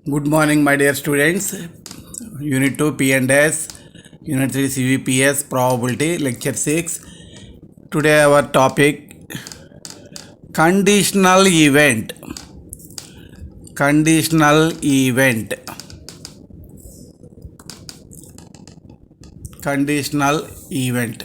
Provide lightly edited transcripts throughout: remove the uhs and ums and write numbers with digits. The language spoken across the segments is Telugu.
Good morning, my dear students. Unit 2 P&S, Unit 3 CVPS, Probability, Lecture 6. Today, our topic Conditional Event. Conditional Event. Conditional Event.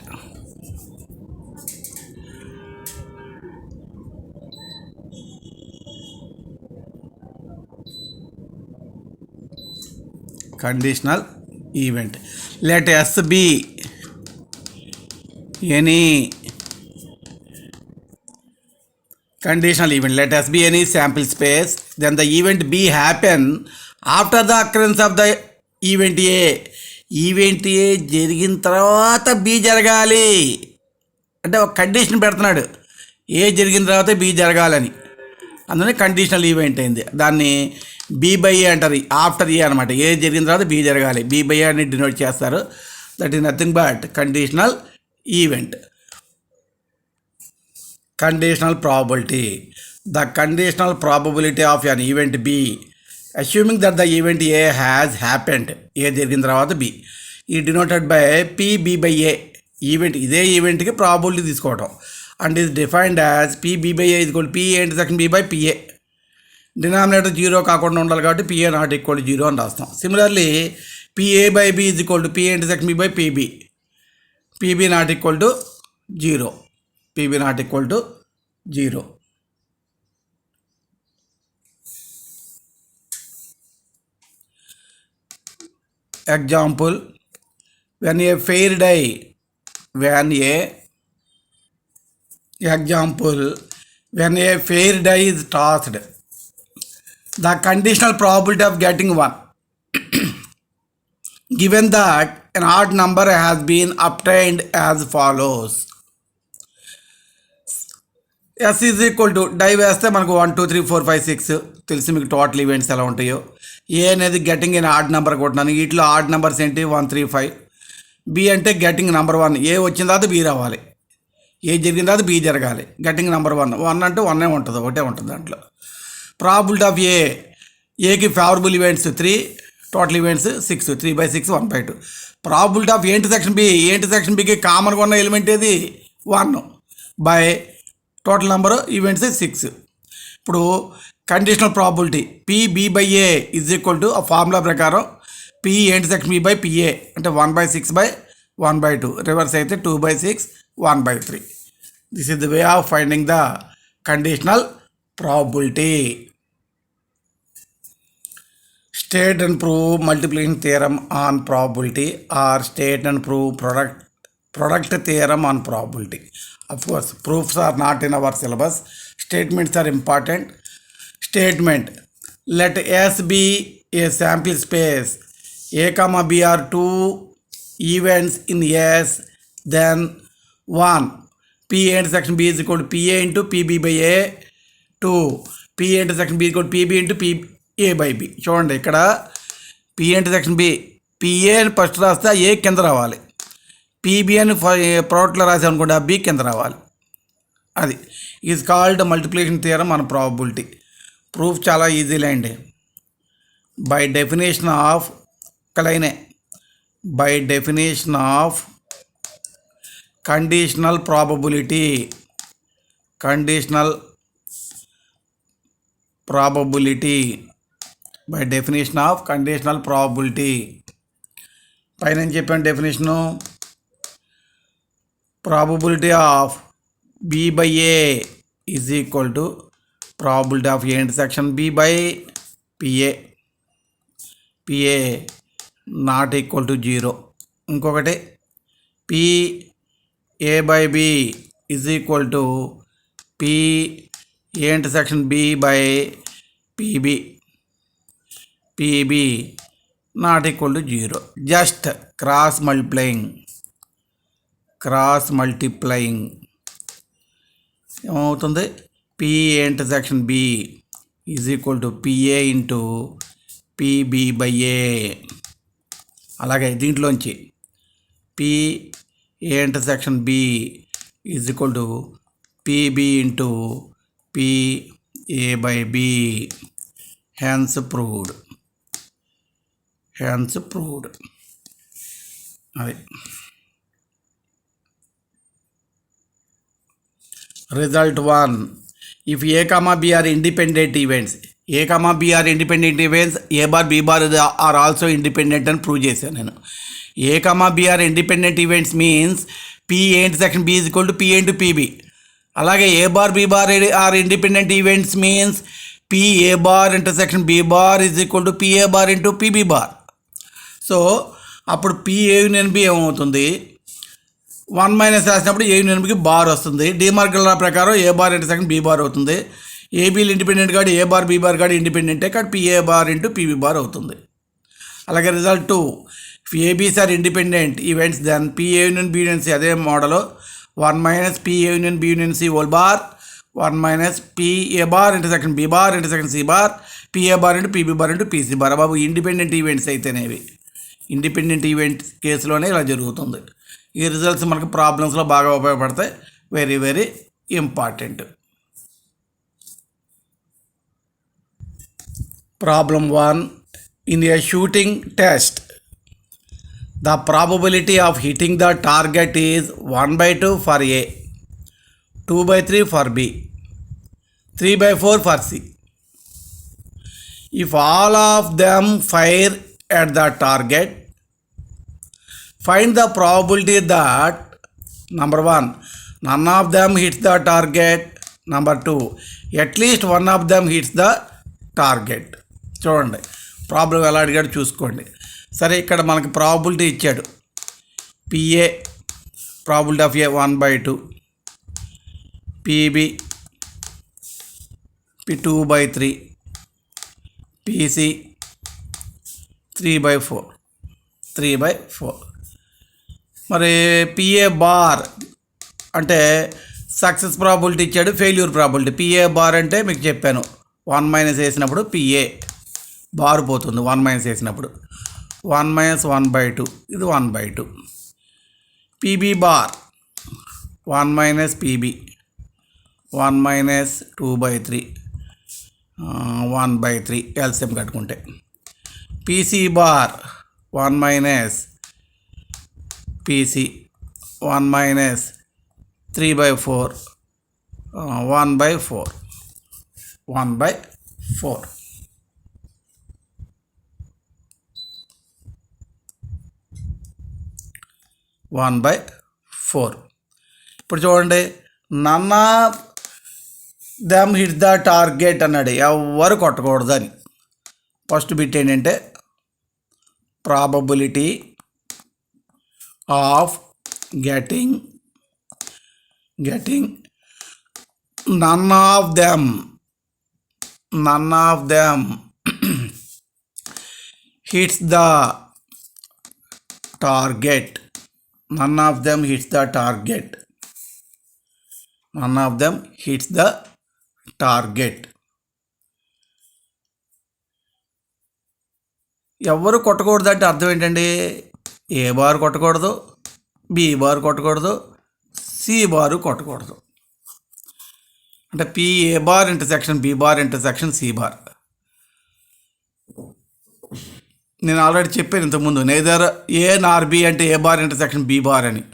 Conditional Event. Let S be any conditional event. Let S be any sample space. Then the event B happen after the occurrence of the event A. Event A జరిగిన తర్వాత బి జరగాలి అంటే ఒక కండిషన్ పెడుతున్నాడు. ఏ జరిగిన తర్వాత బి జరగాలని, అందుకని కండిషనల్ ఈవెంట్ అయింది. దాన్ని బి బై ఏ అంటారు, ఆఫ్టర్ ఏ అనమాట. ఏ జరిగిన తర్వాత బి జరగాలి, బి బై ఏ అని డినోట్ చేస్తారు. That is nothing but conditional event. Conditional probability. The conditional probability of an event B, assuming that the event A has happened, A జరిగిన తర్వాత B, is denoted by PB by A. Event ఇదే ఈవెంట్కి ప్రాబబిలిటీ తీసుకోవటం and is defined as PB by A is equal to P intersection B by PA. Denominator zero కాకుండా ఉండాలి కాబట్టి PA not equal to zero అని రాస్తాం. Similarly PA by B is equal to P intersection B by PB. PB not equal to zero. PB not equal to 0. Example, when a fair die, when a fair die is tossed, the conditional probability of getting one, given that an odd number has been obtained as follows. S is equal to die వేస్తే మనకు 1 2 3 4 5 6 తెలిసి మీకు టోటల్ ఈవెంట్స్ ఎలా ఉంటాయో. ఏ అనేది గెటింగ్ ఇన్ ఆడ్ నెంబర్ కొట్టినాను. వీటిలో ఆడ్ నెంబర్స్ ఏంటి 1 3 5. బి అంటే గెటింగ్ నెంబర్ 1. ఏ వచ్చిన తర్వాత బి రావాలి, ఏ జరిగిన తర్వాత బి జరగాలి. గెటింగ్ నెంబర్ 1 అంటే 1 ఉంటుంది, ఒకటే ఉంటుంది దాంట్లో. ప్రాబిలిటీ ఆఫ్ ఏకి favourable events 3, total events 6, 3/6 1/2. Probability of intersection B, intersection బికి కామన్గా ఉన్న ఎలిమెంట్ ఏది 1 బై టోటల్ నెంబర్ ఈవెంట్స్ 6. ఇప్పుడు conditional probability PB by A is equal to ఆ ఫార్ములా ప్రకారం P intersection B by PA అంటే 1/6 by 1/2. రివర్స్ అయితే 2/6 1/3. This is the way of finding the conditional probability. State and prove multiplication theorem on probability or state and prove product theorem on probability. Of course, proofs are not in our syllabus. Statements are important. Statement: let S be a sample space. A comma B are two events in S. Then 1. P intersection B is equal to PA into PB by A. 2. P intersection B is equal to PB into PA by B. చూడండి ఇక్కడ P intersection B, PA అని ఫస్ట్ రాస్తే ఏ కింద రావాలి, PB అని ప్రోడక్ట్లో రాసాం అనుకోండి ఆ బి కింద రావాలి. అది is called multiplication theorem on probability. Proof చాలా ఈజీలే అండి. బై డెఫినేషన్ ఆఫ్ ఒకలైనే by definition of conditional probability, conditional probability, by definition of conditional probability. పైన ఏం చెప్పాను definition? Probability of B by A is equal to probability of A intersection B by PA. PA not equal to 0. ఇంకొకటి PA by B is equal to PA intersection B by PB. PB not equal to 0. Just cross multiplying ఏమవుతుంది? P intersection B is equal to PA into PB by A. అలాగే దీంట్లోంచి PA intersection B is equal to PB into PA by B. Hence proved. hence proved. అది result 1. If a comma b are independent events, a comma b are independent events, a bar b bar are also independent అని ప్రూవ్ చేశాను నేను. a comma b are independent events means p a intersection b is equal to p into pb. అలాగే a bar b bar are independent events means p a bar intersection b bar is equal to p a bar into pb bar. So అప్పుడు p a యూనియన్ b ఏమవుతుంది, 1 మైనస్ రాసినప్పుడు ఏ యూనియన్ బికి బార్ వస్తుంది. డిమార్గల్ లా ప్రకారం A bar intersection B bar అవుతుంది. ఏబీలు ఇండిపెండెంట్ కాదు, ఏ బార్ బి బార్ కాదు ఇండిపెండెంటే కాదు, P A bar into P B bar అవుతుంది. అలాగే result 2. If A Bs are independent events then P A union B union C అదే model 1 minus P A union B union C whole bar 1 minus P A bar intersection B bar intersection C bar P A bar into P B bar into P C bar. బాబు ఇండిపెండెంట్ ఈవెంట్స్ అయితేనేవి, ఇండిపెండెంట్ ఈవెంట్ కేసులోనే ఇలా జరుగుతుంది. ఈ రిజల్ట్స్ మనకు ప్రాబ్లమ్స్లో బాగా ఉపయోగపడతాయి. Very very important. Problem 1. In a shooting test the probability of hitting the target is 1/2 for A, 2/3 for B, 3/4 for C. If all of them fire at the target, find the probability that number 1 none of them hits the target, number 2 at least one of them hits the target. చూడండి ప్రాబ్లం ఎలా అడిగాడు చూసుకోండి. సరే ఇక్కడ మనకి ప్రాబిలిటీ ఇచ్చాడు. P A probability of A 1/2, P B 2/3, P C 3/4. మరి పిఏ బార్ అంటే సక్సెస్ ప్రాబిలిటీ ఇచ్చాడు, ఫెయిల్యూర్ ప్రాబిలిటీ. పిఏ బార్ అంటే మీకు చెప్పాను 1 మైనస్ వేసినప్పుడు పిఏ బార్ పోతుంది. 1 మైనస్ వేసినప్పుడు 1 మైనస్ 1/2 ఇది 1/2. P B bar 1 minus P B 1 minus 2/3 1/3 LCM కట్టుకుంటే. P C bar 1 minus P C 1 minus 3/4 1/4 1/4. ఇప్పుడు చూడండి, none of them hits the target అన్నాడు. ఎవరు కొట్టకూడదు అని. ఫస్ట్ బిట్ ఏంటంటే probability of getting none of them hits the target. None of them hits the target. ఎవరు కొట్టకూడదు అంటే అర్థం ఏంటండి, ఏ బార్ కొట్టకూడదు, బి బార్ కొట్టకూడదు, సి బారు కొట్టకూడదు. అంటే P A bar intersection B bar intersection C bar. నేను ఆల్రెడీ చెప్పాను ఇంతకుముందు, నేదర్ ఏ నార్ బి అంటే A bar intersection B bar అని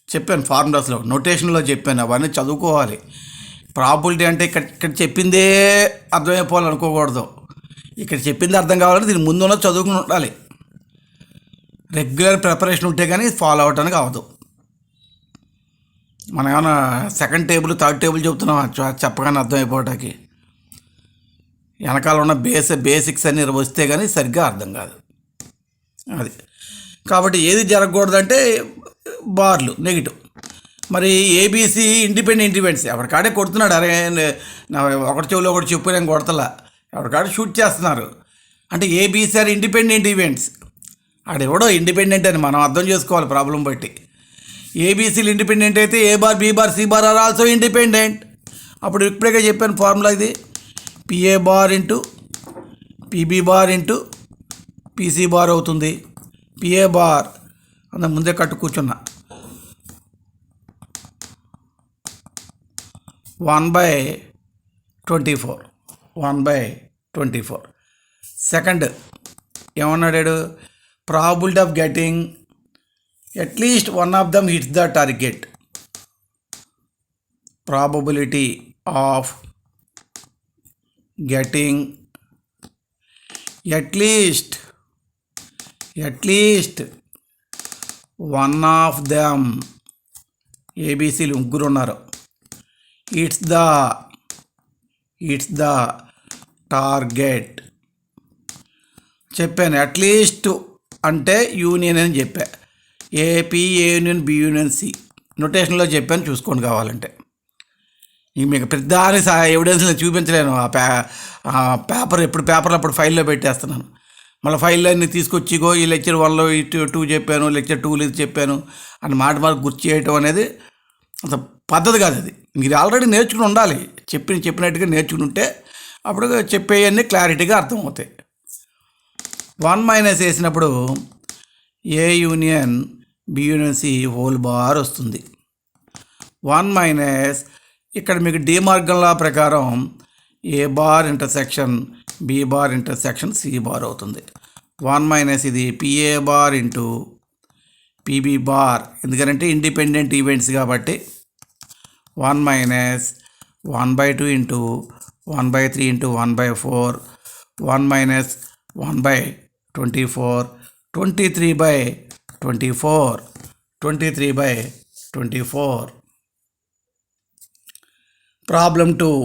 చెప్పాను. ఫార్ములాస్లో నోటేషన్లో చెప్పాను, అవన్నీ చదువుకోవాలి. ప్రాబిలిటీ అంటే ఇక్కడ చెప్పిందే అర్థమైపోవాలి అనుకోకూడదు. ఇక్కడ చెప్పింది అర్థం కావాలంటే దీని ముందు ఉన్నది చదువుకుని ఉండాలి. రెగ్యులర్ ప్రిపరేషన్ ఉంటే కానీ ఫాలో అవడానికి అవ్వదు. మనం ఏమైనా సెకండ్ టేబుల్ థర్డ్ టేబుల్ చెప్తున్నాం చెప్పగానే అర్థమైపోవటానికి. వెనకాల ఉన్న బేసిక్స్ అన్ని వస్తే కానీ సరిగ్గా అర్థం కాదు. అది కాబట్టి ఏది జరగకూడదంటే బార్లు నెగిటివ్. మరి ఏబీసీ ఇండిపెండెంట్ ఈవెంట్స్ ఎవరికాడే కొడుతున్నాడు. అరే ఒకటి చెవులో ఒకటి చెప్పు నేను కొడతలా, ఎవరికాడే షూట్ చేస్తున్నారు. అంటే ఏబీసీ ఆర్ ఇండిపెండెంట్ ఈవెంట్స్. ఆడెవడో ఇండిపెండెంట్ అని మనం అర్థం చేసుకోవాలి ప్రాబ్లం బట్టి. ఏబీసీలు ఇండిపెండెంట్ అయితే A bar B bar C bar are also independent. అప్పుడు ఇప్పుడే చెప్పాను ఫార్ములా ఇది, P A bar into PB bar into P C bar అవుతుంది. పిఏ బార్ అంత ముందే కట్టు కూర్చున్నా 1/24 సెకండ్ ఏమన్నాడు? Probability of getting at least one of them hits the target. Probability of getting at least one of them, ఏబీసీలు ముగ్గురు ఉన్నారు, ఇట్స్ ద టార్గెట్. చెప్పాను అట్లీస్ట్ అంటే యూనియన్ అని చెప్పా. ఏపీ ఏ యూనియన్ బి యూనియన్ సి నొటేషన్లో చెప్పాను, చూసుకోండి కావాలంటే. ఇక మీకు పెద్దాని ఎవిడెన్స్లో చూపించలేను. ఆ పేపర్ ఎప్పుడు పేపర్లో అప్పుడు ఫైల్లో పెట్టేస్తున్నాను. మళ్ళీ ఫైల్లో అన్ని తీసుకొచ్చిగో ఈ లెక్చర్ 1లో 2 చెప్పాను, లెక్చర్ 2లో ఇది చెప్పాను అని మాట గుర్తు చేయటం అనేది అంత పద్ధతి కాదు. అది మీరు ఆల్రెడీ నేర్చుకుని ఉండాలి. చెప్పినట్టుగా నేర్చుకుని ఉంటే అప్పుడు చెప్పేవన్నీ క్లారిటీగా అర్థమవుతాయి. 1 - వేసినప్పుడు A union B union C whole bar వస్తుంది. 1 - ఇక్కడ మీకు డిమార్గన్ లా ప్రకారం A bar intersection B bar intersection C bar అవుతుంది. 1 - ఇది P A bar into PB bar, ఎందుకంటే ఇండిపెండెంట్ ఈవెంట్స్ కాబట్టి. 1 - 1/2 into 1/3 into 1/4, 1 - 1/24, 23/24, 23/24. Problem 2.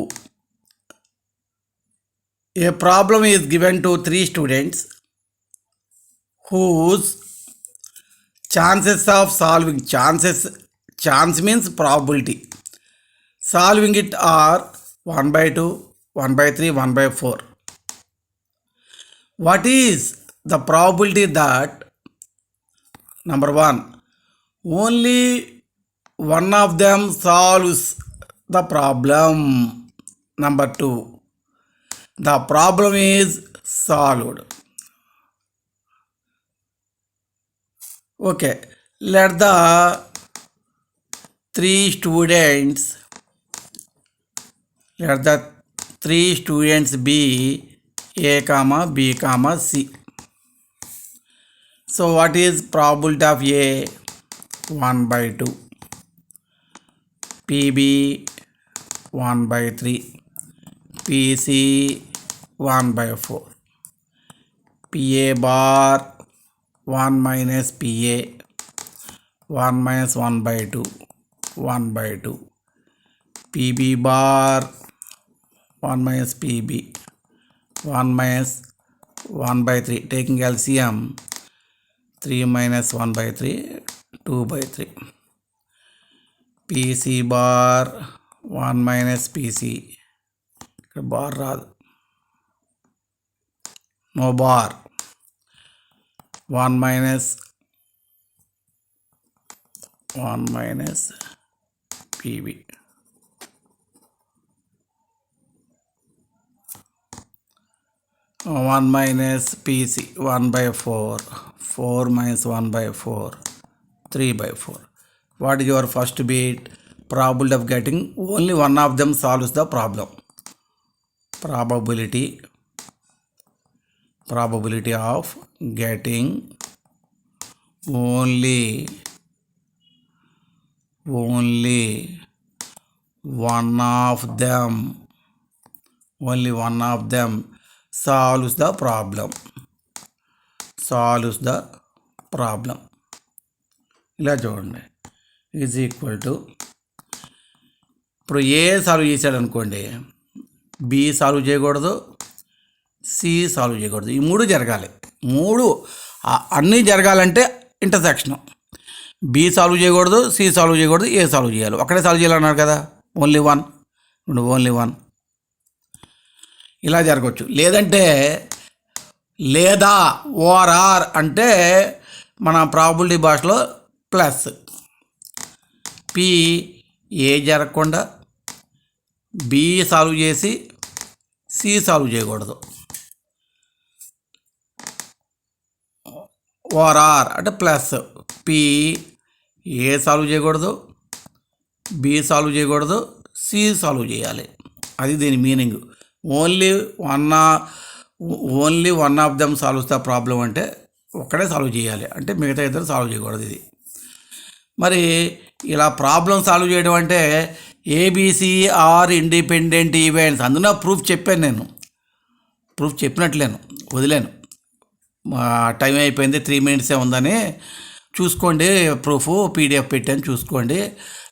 A problem is given to 3 students whose chances of solving, chance means probability, solving it are 1/2, 1/3, 1/4. What is the probability that number 1 only one of them solves the problem? Number 2 the problem is solved. Okay, let the 3 students be A comma B comma C. So what is probability of A? 1/2, PB 1/3, PC 1/4, PA bar 1 - PA 1 - 1/2, 1/2, PB bar 1 - PB 1 - 1/3, taking LCM 3 - 1/3, 2/3, PC bar 1 - PC, ఇక్కడ బార్ రాదు, no bar, 1 - PB, 1 - PC 1/4, 4 - 1/4, 3/4. What is your first bit? Probability of getting only one of them solves the problem. Probability of getting only one of them solves the problem. ఇలా చూడండి, ఈజ్ ఈక్వల్ టు, ఇప్పుడు ఏ సాల్వ్ చేశాడు అనుకోండి, బి సాల్వ్ చేయకూడదు, సి సాల్వ్ చేయకూడదు. ఈ 3 జరగాలి. అన్నీ జరగాలంటే ఇంటర్సెక్షన్. బి సాల్వ్ చేయకూడదు, సి సాల్వ్ చేయకూడదు, ఏ సాల్వ్ చేయాలి. ఒకటే సాల్వ్ చేయాలన్నారు కదా, ఓన్లీ వన్ ఇలా జరగవచ్చు. లేదా ఓఆర్ఆర్ అంటే మన ప్రాబబిలిటీ భాషలో ప్లస్, పి ఏ జరగకుండా బి సాల్వ్ చేసి సి సాల్వ్ చేయకూడదు. ఓఆర్ఆర్ అంటే ప్లస్, పి ఏ సాల్వ్ చేయకూడదు, బి సాల్వ్ చేయకూడదు, సి సాల్వ్ చేయాలి. అది దీని meaning. Only only one of them solves the problem అంటే ఒక్కడే సాల్వ్ చేయాలి, అంటే మిగతా ఇద్దరు సాల్వ్ చేయకూడదు. ఇది మరి ఇలా ప్రాబ్లం సాల్వ్ చేయడం అంటే ఏబిసి ఆర్ ఇండిపెండెంట్ ఈవెంట్స్. అందులో ప్రూఫ్ చెప్పాను, నేను ప్రూఫ్ చెప్పినట్లేను, వదిలేను. టైం అయిపోయింది, 3 minutes ఉందని చూసుకోండి, ప్రూఫ్ పీడిఎఫ్ పెట్టాను చూసుకోండి,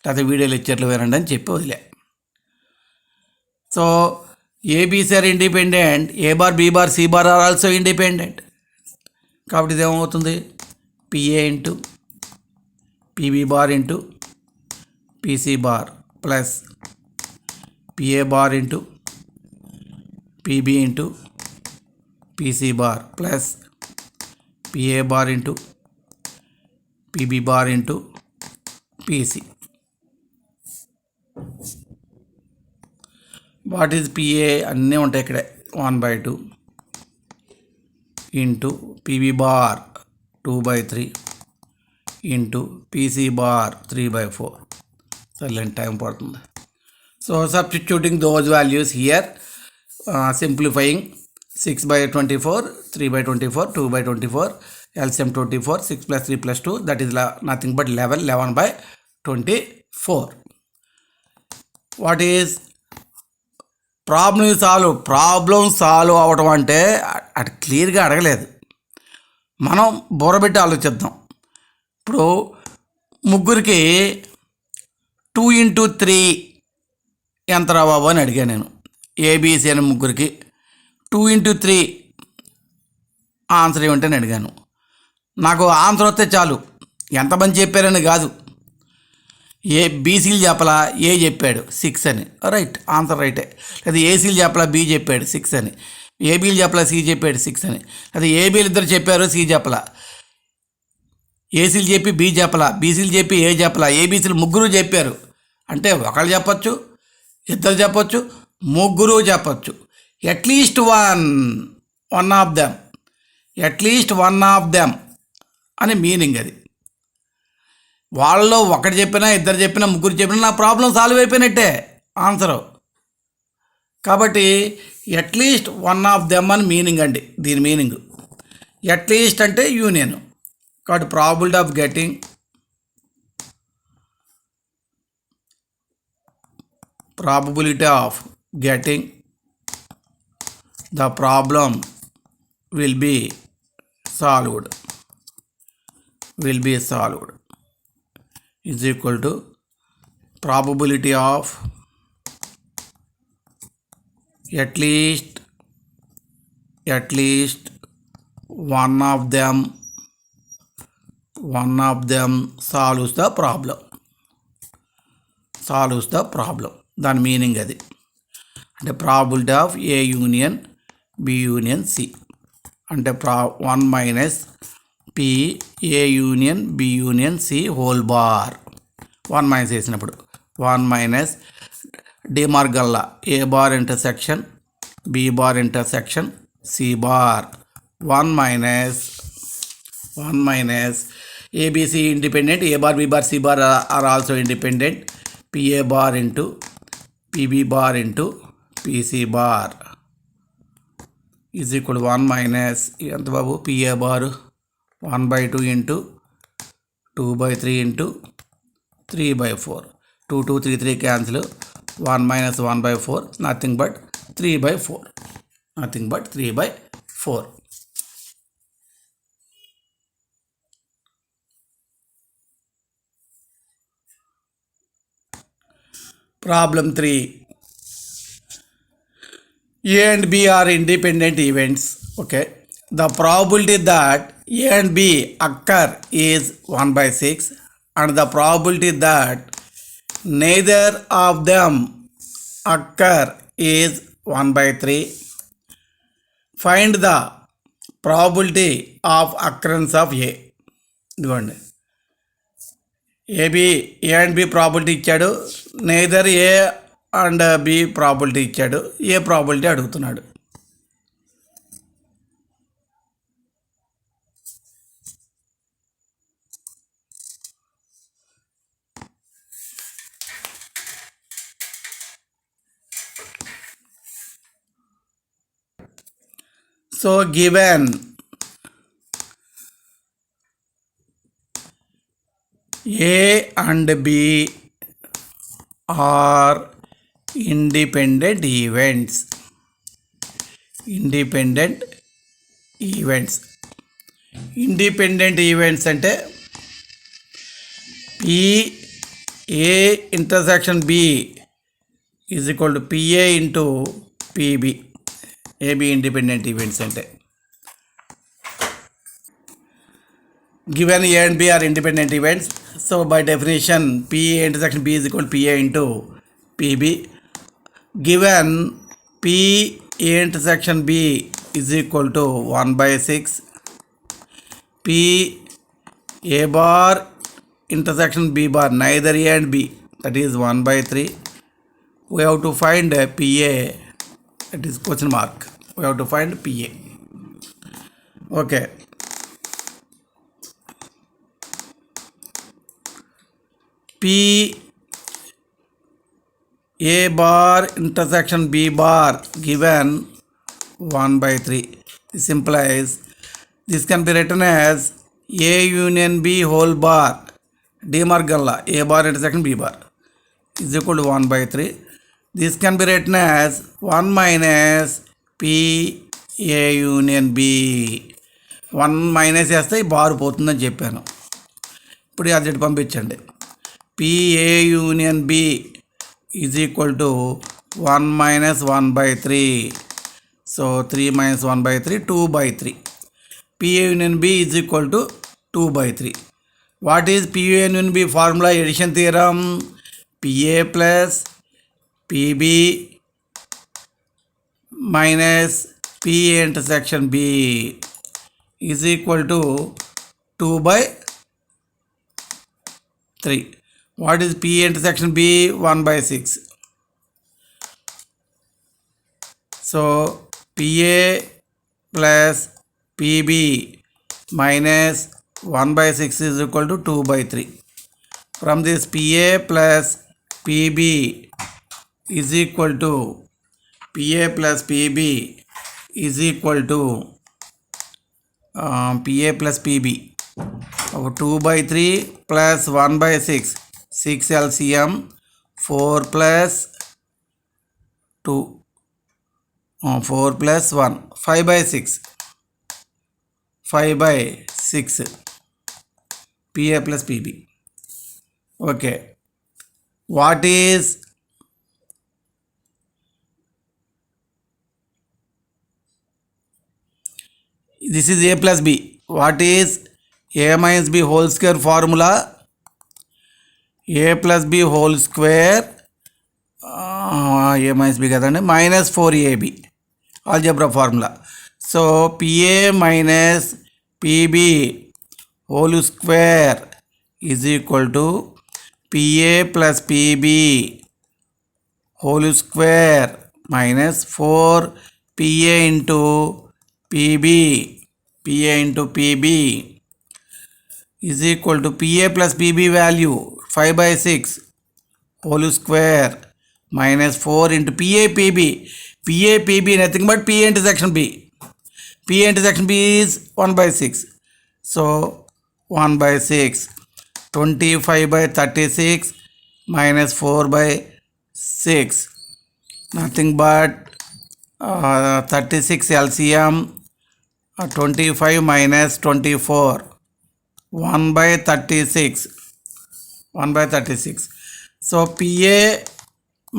లేకపోతే వీడియో లెక్చర్లు వినండి అని చెప్పి వదిలే. So ABC are independent, A bar B bar C bar are also independent. కాబట్టి ఇదేమవుతుంది, PA into PB bar into PC bar plus PA bar into PB into PC bar plus PA bar into PB bar into PC. What is PA అన్నీ ఉంటాయి ఇక్కడే, 1/2 into PB bar 2/3 into PC bar 3/4. సర్లేండి, టైం పడుతుంది. So substituting those values here, simplifying 6/24, 3/24, 2/24, LCM 24, 6 + 3 + 2, that is nothing but 11/24. What is problem solve అవ్వడం అంటే అటు క్లియర్గా అడగలేదు, మనం బుర్రబెట్టి ఆలోచిద్దాం. ఇప్పుడు ముగ్గురికి 2 × 3 ఎంత రా బాబు అని అడిగాను నేను. ఏబిసి అని ముగ్గురికి 2 × 3 ఆన్సర్ ఏమిటని అడిగాను. నాకు ఆన్సర్ వస్తే చాలు, ఎంతమంది చెప్పారని కాదు. బీసీలు చెప్పలా, ఏ చెప్పాడు 6 అని, రైట్, ఆన్సర్ రైటే. లేదా ఏసీలు చెప్పలా, బి చెప్పాడు 6 అని. ఏబీలు చెప్పలా, సి చెప్పాడు 6 అని. లేదా ఏబీలు ఇద్దరు చెప్పారు, సి చెప్పలా. ఏసీలు చెప్పి బి చెప్పలా, బీసీలు చెప్పి ఏ చెప్పలా, ఏబీసీలు ముగ్గురు చెప్పారు. అంటే ఒకళ్ళు చెప్పచ్చు, ఇద్దరు చెప్పచ్చు, ముగ్గురు చెప్పచ్చు. At least one of them, at least one of them అని మీనింగ్ అది. వాళ్ళలో ఒకటి చెప్పినా, ఇద్దరు చెప్పినా, ముగ్గురు చెప్పినా నా ప్రాబ్లం సాల్వ్ అయిపోయినట్టే ఆన్సరు. కాబట్టి అట్లీస్ట్ వన్ ఆఫ్ దెమ్ అని మీనింగ్ అండి, దీని మీనింగ్. అట్లీస్ట్ అంటే యూనియన్. కాబట్టి probability of getting the problem will be solved is equal to probability of at least one of them solves the problem. దాని మీనింగ్ అది. అంటే probability of A union B union C అంటే 1 - P A union B union C whole bar. 1 - వేసినప్పుడు 1 - డిమార్గల్లా A bar intersection B bar intersection C bar. 1 - ABC independent, A bar B bar C bar are also independent, PA bar into PB bar into PC bar is equal 1 - ఎంత బాబు, PA bar 1/2 into 2/3 into 3/4. 2, 2, 3, 3 cancel. 1 - 1/4 nothing but 3/4. Problem 3. A and B are independent events. Okay. The probability that A and B occur is 1/6 and the probability that neither of them occur is 1/3. Find the probability of occurrence of A. ఇదిగోండి, ఏ అండ్ బి ప్రాబిలిటీ ఇచ్చాడు, neither A and B probability ఇచ్చాడు, ఏ ప్రాబిలిటీ అడుగుతున్నాడు. So given A and B are independent events. Independent events అంటే A intersection B is equal to PA into PB. AB independent events అంటే given A and B are independent events, so by definition PA intersection B is equal to PA into PB. Given PA intersection B is equal to 1 by 6, P A bar intersection B bar neither A and B, that is 1 by 3. We have to find PA, that is question mark. We have to find PA. Okay. P A bar intersection B bar given 1 by 3. This implies this can be written as A union B whole bar, De-Morgan law, A bar intersection B bar is equal to 1 by 3. This can be written as 1 minus P A union B. 1 minus చేస్తే ఈ బారు పోతుందని చెప్పాను. ఇప్పుడు అది పంపించండి. PA union B is equal to 1 minus 1 by 3. So 3 minus 1 by 3, 2 by 3. PA union B is equal to 2 by 3. What is PA union B formula? Addition theorem. PA plus PB minus PA intersection B is equal to 2 by 3. What is PA intersection B? 1 by 6. So PA plus PB minus 1 by 6 is equal to 2 by 3. From this PA plus PB is equal to PA plus PB is equal to PA plus PB. 2 by 3 plus 1 by 6. 6 LCM, 4 plus 2, 4 plus 1, 5 by 6. 5 by 6. PA plus PB. Okay. What is this is A plus B. What is A minus B whole square formula? A plus B whole square A minus B kadandi minus 4AB algebra formula. So PA minus PB whole square is equal to PA plus PB whole square minus 4 PA into PB is equal to PA plus PB value 5 by 6 whole square minus 4 into PA PB nothing but PA intersection B. PA intersection B is 1 by 6. So 1 by 6. 25 by 36 minus 4 by 6. Nothing but 36 LCM. 25 minus 24. 1 by 36. 1 by 36. So PA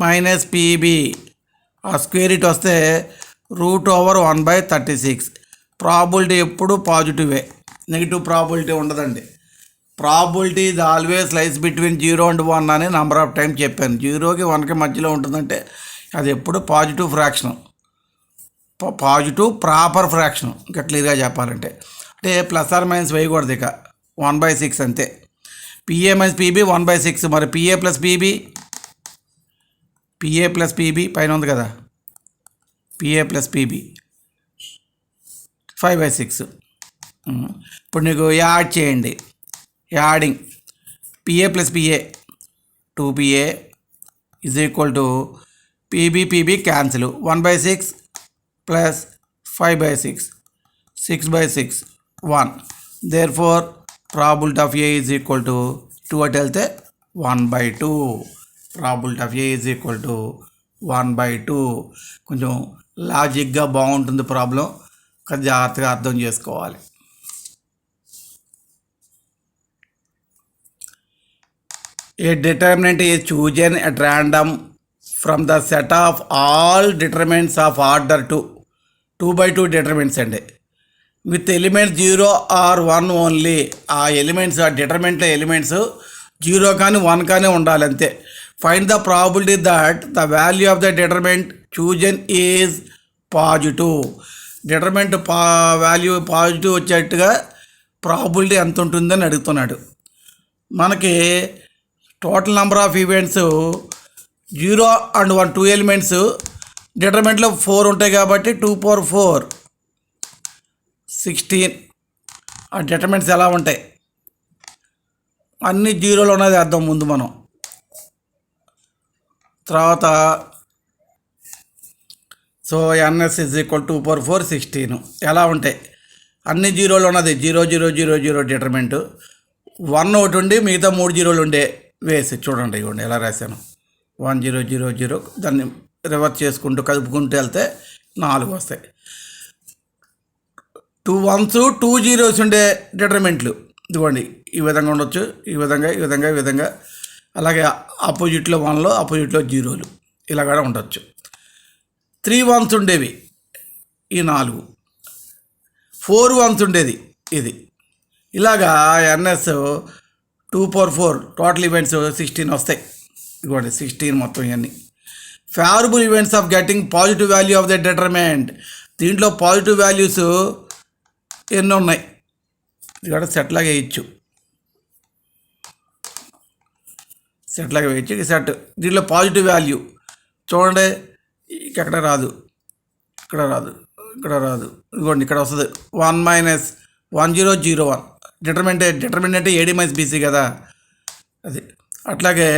minus PB ఆ స్క్వేర్ ఇట్ వస్తే రూట్ ఓవర్ 1 by 36. ప్రాబిలిటీ ఎప్పుడు పాజిటివే, నెగిటివ్ ప్రాబిలిటీ ఉండదండి. Probability is always lies between 0 and 1 అని నెంబర్ ఆఫ్ టైం చెప్పాను. 0కి 1కి మధ్యలో ఉంటుందంటే అది ఎప్పుడు positive fraction, positive proper fraction. ఇంకా క్లియర్గా చెప్పాలంటే అంటే ప్లస్ ఆర్ మైనస్ వేయకూడదు, ఇక 1 by 6 అంతే. PA minus PB 1 by 6. మరి PA ప్లస్ PB పైన ఉంది కదా, PA ప్లస్ PB 5 by 6. ఇప్పుడు నీకు యాడ్ చేయండి, adding PA plus PA 2PA is equal to PB cancel 1 by 6 plus 5 by 6 6 by 6 1. Therefore probability of A is equal to 2 at వెళ్తే 1 by 2. probability of A is equal to 1 by 2. కొంచెం లాజిక్గా బాగుంటుంది ప్రాబ్లం, కొంచెం జాగ్రత్తగా అర్థం చేసుకోవాలి. A determinant is chosen at random from the set of all determinants of order 2 by 2 determinants అండి, విత్ ఎలిమెంట్స్ 0 or 1 ఓన్లీ. ఆ ఎలిమెంట్స్, ఆ డిటర్మినెంట్ ఎలిమెంట్స్ 0 కానీ 1 కానీ ఉండాలి అంతే. Find the probability that the value of the determinant chosen is positive. Determinant value positive వచ్చేట్టుగా ప్రాబిలిటీ ఎంత ఉంటుందని అడుగుతున్నాడు. మనకి total number of events 0 and 1 2 elements, డిటర్మినెంట్లో 4 ఉంటాయి కాబట్టి 2 power 4 16. ఆ డిటర్మినెంట్స్ ఎలా ఉంటాయి, అన్ని జీరోలో ఉన్నది అర్థం ముందు మనం. తర్వాత so N S is equal 2 power 4 16 ఎలా ఉంటాయి, అన్ని జీరోలు ఉన్నది 0 0 0 0 డిటర్మినెంట్. 1 ఒకటి ఉండి మిగతా 3 జీరోలు ఉండే వేసి చూడండి, ఇవ్వండి ఎలా రాశాను. 1 0 0 0 దాన్ని రివర్స్ చేసుకుంటూ కలుపుకుంటూ వెళ్తే 4 వస్తాయి. 2 1s 2 zeros ఉండే డిటర్మినెంట్లు ఇదిగోండి ఈ విధంగా ఉండొచ్చు, ఈ విధంగా ఈ విధంగా ఈ విధంగా. అలాగే ఆపోజిట్లో 1లో ఆపోజిట్లో 0లు ఇలా కూడా ఉండొచ్చు. 3 1s ఉండేవి ఈ 4, 4 1s ఉండేది ఇది. ఇలాగా ఎన్ఎస్ 2 power 4 టోటల్ ఈవెంట్స్ 16 వస్తాయి. ఇదిగోండి 16 మొత్తం ఇవన్నీ. Favourable events of getting positive value of the determinant, దీంట్లో పాజిటివ్ వాల్యూస్ ఎన్ని ఉన్నాయి, ఇక్కడ సెట్ లాగా వేయచ్చు, సెట్ లాగా వేయచ్చు. ఈ సెట్ దీంట్లో పాజిటివ్ వాల్యూ చూడండి, ఇక్కడ రాదు, ఇక్కడ రాదు, ఇక్కడ రాదు, ఇదిగోండి ఇక్కడ వస్తుంది 1 - 1 0 0 1. డిటర్మినెంట్ ఏడి మైనస్ బీసీ కదా అది. అట్లాగే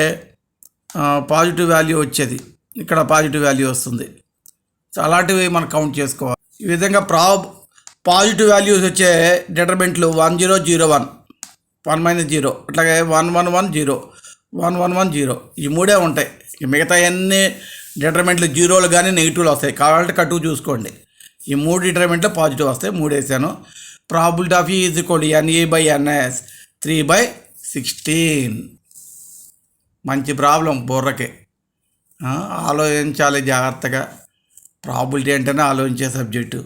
పాజిటివ్ వాల్యూ వచ్చేది ఇక్కడ పాజిటివ్ వాల్యూ వస్తుంది. సో అలాంటివి మనం కౌంట్ చేసుకోవాలి. ఈ విధంగా పాజిటివ్ వాల్యూస్ వచ్చే డిటర్మినెంట్లు 1 0 0 1 1 - 0, అట్లాగే 1 1 1 0 1 1 1 0 ఈ మూడే ఉంటాయి. మిగతా అన్ని డిటర్మినెంట్లు జీరోలు కానీ నెగిటివ్లు వస్తాయి, కావాలంటే కట్టు చూసుకోండి. ఈ 3 డిటర్మినెంట్లు పాజిటివ్ వస్తాయి, 3 వేసాను. Probability of is equal NA by NS 3 by 16. మంచి ప్రాబ్లం, బుర్రకి ఆలోచించాలి జాగ్రత్తగా. ప్రాబిలిటీ అంటేనే ఆలోచించే సబ్జెక్టు.